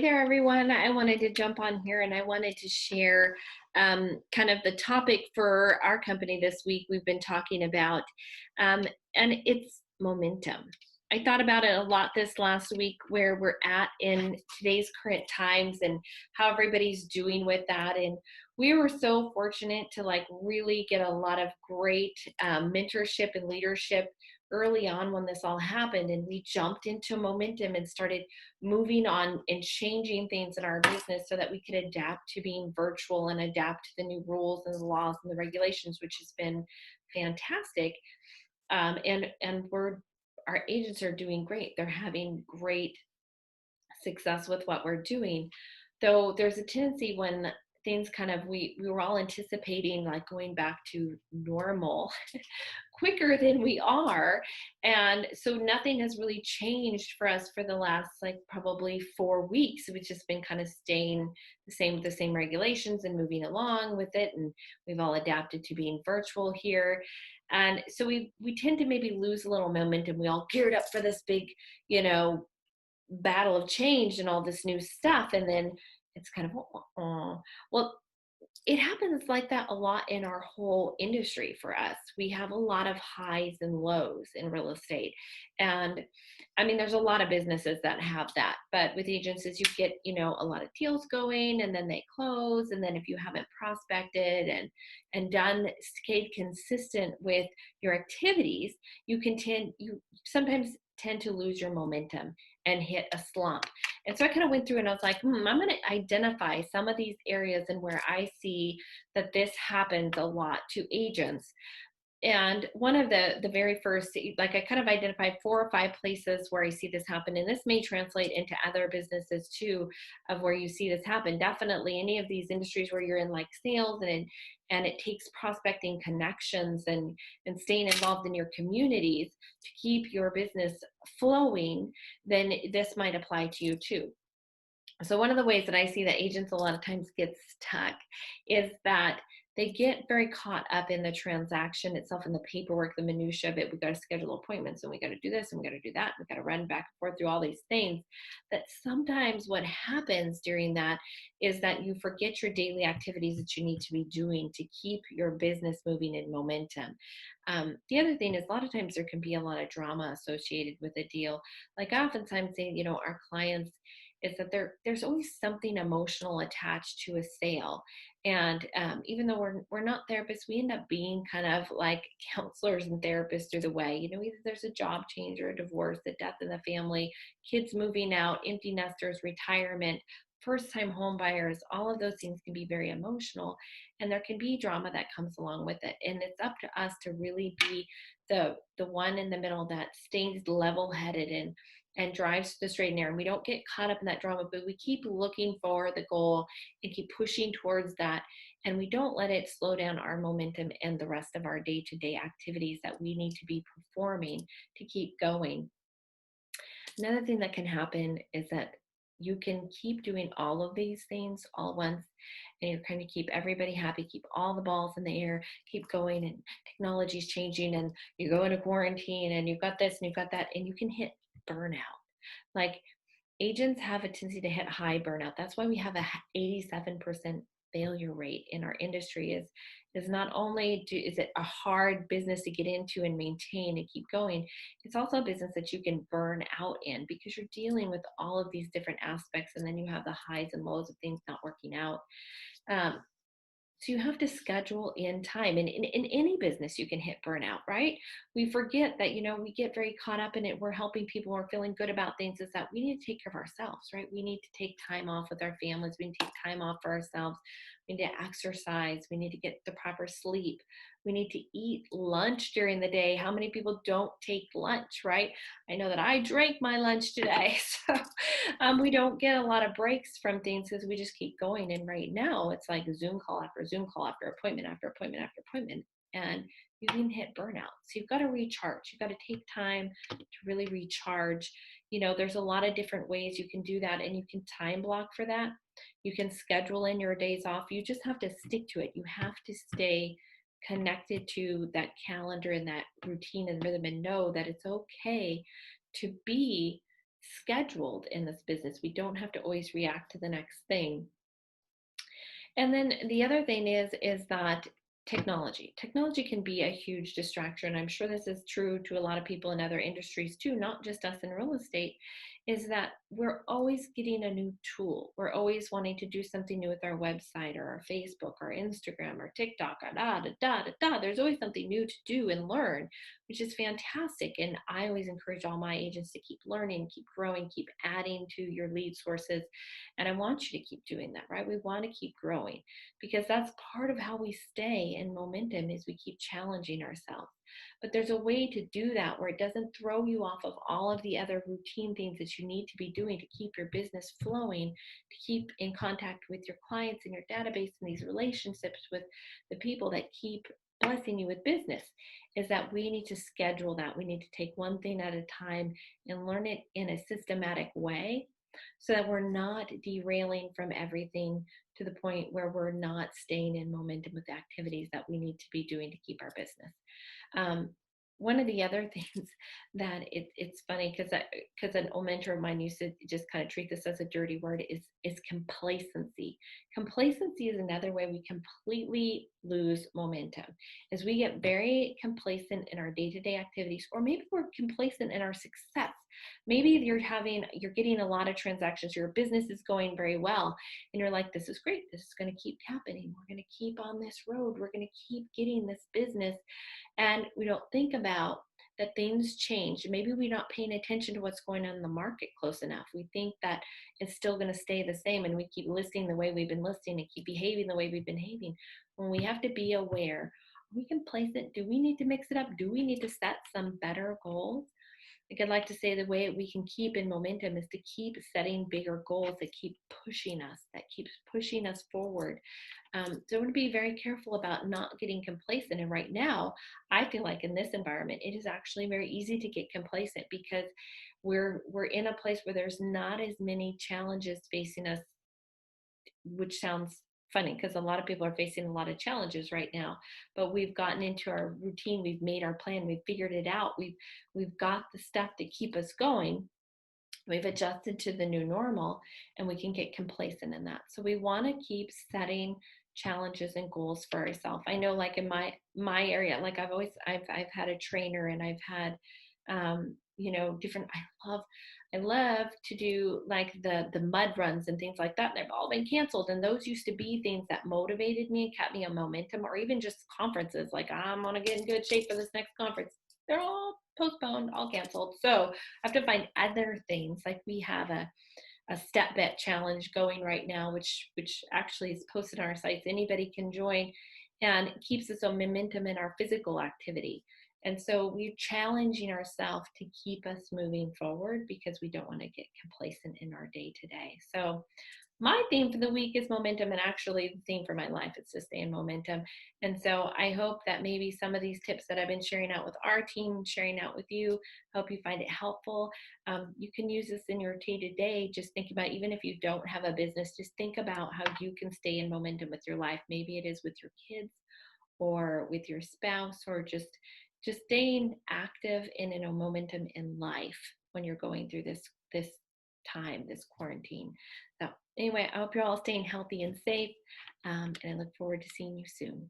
there, everyone. I wanted to jump on here and I wanted to share kind of the topic for our company this week. We've been talking about, um, and it's momentum. I thought about it a lot this last week, where we're at in today's current times and how everybody's doing with that. And we were so fortunate to like really get a lot of great mentorship and leadership early on when this all happened. And we jumped into momentum and started moving on and changing things in our business so that we could adapt to being virtual and adapt to the new rules and the laws and the regulations, which has been fantastic. And our agents are doing great. They're having great success with what we're doing. Though there's a tendency when things kind of we were all anticipating like going back to normal quicker than we are. And so nothing has really changed for us for the last like probably 4 weeks. We've just been kind of staying the same with the same regulations and moving along with it. And we've all adapted to being virtual here. And so we tend to maybe lose a little momentum. We all geared up for this big, battle of change and all this new stuff. And then it's kind of, well, it happens like that a lot in our whole industry for us. We have a lot of highs and lows in real estate. And I mean, there's a lot of businesses that have that, but with agencies, you get, a lot of deals going and then they close. And then if you haven't prospected and stayed consistent with your activities, you sometimes tend to lose your momentum and hit a slump. And so I kind of went through and I was like, I'm going to identify some of these areas and where I see that this happens a lot to agents. And one of the very first, like I kind of identified 4 or 5 places where I see this happen. And this may translate into other businesses too, of where you see this happen. Definitely any of these industries where you're in like sales and it takes prospecting connections and staying involved in your communities to keep your business flowing, then this might apply to you too. So one of the ways that I see that agents a lot of times get stuck is that they get very caught up in the transaction itself and the paperwork, the minutia of it. We got to schedule appointments and we got to do this and we got to do that. We got to run back and forth through all these things. That sometimes what happens during that is that you forget your daily activities that you need to be doing to keep your business moving in momentum. The other thing is a lot of times there can be a lot of drama associated with a deal. Like I oftentimes say, our clients is that there's always something emotional attached to a sale. And even though we're not therapists, we end up being kind of like counselors and therapists through the way. Either there's a job change or a divorce, a death in the family, kids moving out, empty nesters, retirement, first-time home buyers. All of those things can be very emotional, and there can be drama that comes along with it. And it's up to us to really be the one in the middle that stays level-headed and drives the straight and narrow. And we don't get caught up in that drama, but we keep looking for the goal and keep pushing towards that. And we don't let it slow down our momentum and the rest of our day-to-day activities that we need to be performing to keep going. Another thing that can happen is that you can keep doing all of these things all at once, and you're trying to keep everybody happy, keep all the balls in the air, keep going, and technology's changing, and you go into quarantine, and you've got this and you've got that, and you can hit burnout. Like agents have a tendency to hit high burnout. That's why we have a 87% failure rate in our industry. Is not only is it a hard business to get into and maintain and keep going, it's also a business that you can burn out in because you're dealing with all of these different aspects, and then you have the highs and lows of things not working out. So you have to schedule in time. And in any business, you can hit burnout, right? We forget that, we get very caught up in it. We're helping people, we're feeling good about things, is that we need to take care of ourselves, right? We need to take time off with our families. We need to take time off for ourselves. We need to exercise. We need to get the proper sleep. We need to eat lunch during the day. How many people don't take lunch, right? I know that I drank my lunch today. So we don't get a lot of breaks from things because we just keep going. And right now it's like Zoom call after Zoom call after appointment after appointment after appointment. And you can hit burnout. So you've got to recharge. You've got to take time to really recharge. There's a lot of different ways you can do that, and you can time block for that. You can schedule in your days off. You just have to stick to it. You have to stay connected to that calendar and that routine and rhythm, and know that it's okay to be scheduled in this business. We don't have to always react to the next thing. And then the other thing is that technology can be a huge distraction. I'm sure this is true to a lot of people in other industries too, not just us in real estate, is that we're always getting a new tool. We're always wanting to do something new with our website or our Facebook or Instagram or TikTok or da da da da da. There's always something new to do and learn, which is fantastic. And I always encourage all my agents to keep learning, keep growing, keep adding to your lead sources. And I want you to keep doing that, right? We want to keep growing, because that's part of how we stay in momentum, is we keep challenging ourselves. But there's a way to do that where it doesn't throw you off of all of the other routine things that you need to be doing to keep your business flowing, to keep in contact with your clients and your database and these relationships with the people that keep blessing you with business. Is that we need to schedule that. We need to take one thing at a time and learn it in a systematic way, so that we're not derailing from everything to the point where we're not staying in momentum with the activities that we need to be doing to keep our business. Um, One of the other things that it's funny, because an old mentor of mine used to just kind of treat this as a dirty word, is complacency. Complacency is another way we completely lose momentum, is we get very complacent in our day-to-day activities, or maybe we're complacent in our success. Maybe you're getting a lot of transactions, your business is going very well, and you're like, this is great, this is going to keep happening, we're going to keep on this road, we're going to keep getting this business. And we don't think about that things change. Maybe we're not paying attention to what's going on in the market close enough. We think that it's still going to stay the same, and we keep listing the way we've been listing and keep behaving the way we've been behaving. When we have to be aware, are we complacent? Do we need to mix it up? Do we need to set some better goals? Like, I'd like to say the way we can keep in momentum is to keep setting bigger goals that keep pushing us, that keeps pushing us forward. So I want to be very careful about not getting complacent. And right now, I feel like in this environment, it is actually very easy to get complacent, because we're in a place where there's not as many challenges facing us, which sounds funny because a lot of people are facing a lot of challenges right now. But we've gotten into our routine, we've made our plan, we've figured it out, we've got the stuff to keep us going. We've adjusted to the new normal, and we can get complacent in that. So we want to keep setting challenges and goals for ourselves. I know, like in my area, like I've had a trainer, and I've had different, I love to do like the mud runs and things like that. They've all been canceled, and those used to be things that motivated me and kept me on momentum. Or even just conferences, like I'm gonna get in good shape for this next conference. They're all postponed, all canceled. So I have to find other things. Like we have a step bet challenge going right now, which actually is posted on our sites. Anybody can join, and it keeps us on momentum in our physical activity. And so we're challenging ourselves to keep us moving forward, because we don't want to get complacent in our day to day. So my theme for the week is momentum, and actually the theme for my life is to stay in momentum. And so I hope that maybe some of these tips that I've been sharing out with our team, sharing out with you, help you find it helpful. You can use this in your day-to-day. Just think about, even if you don't have a business, just think about how you can stay in momentum with your life. Maybe it is with your kids or with your spouse, or just staying active and in a momentum in life when you're going through this time, this quarantine. So anyway, I hope you're all staying healthy and safe, and I look forward to seeing you soon.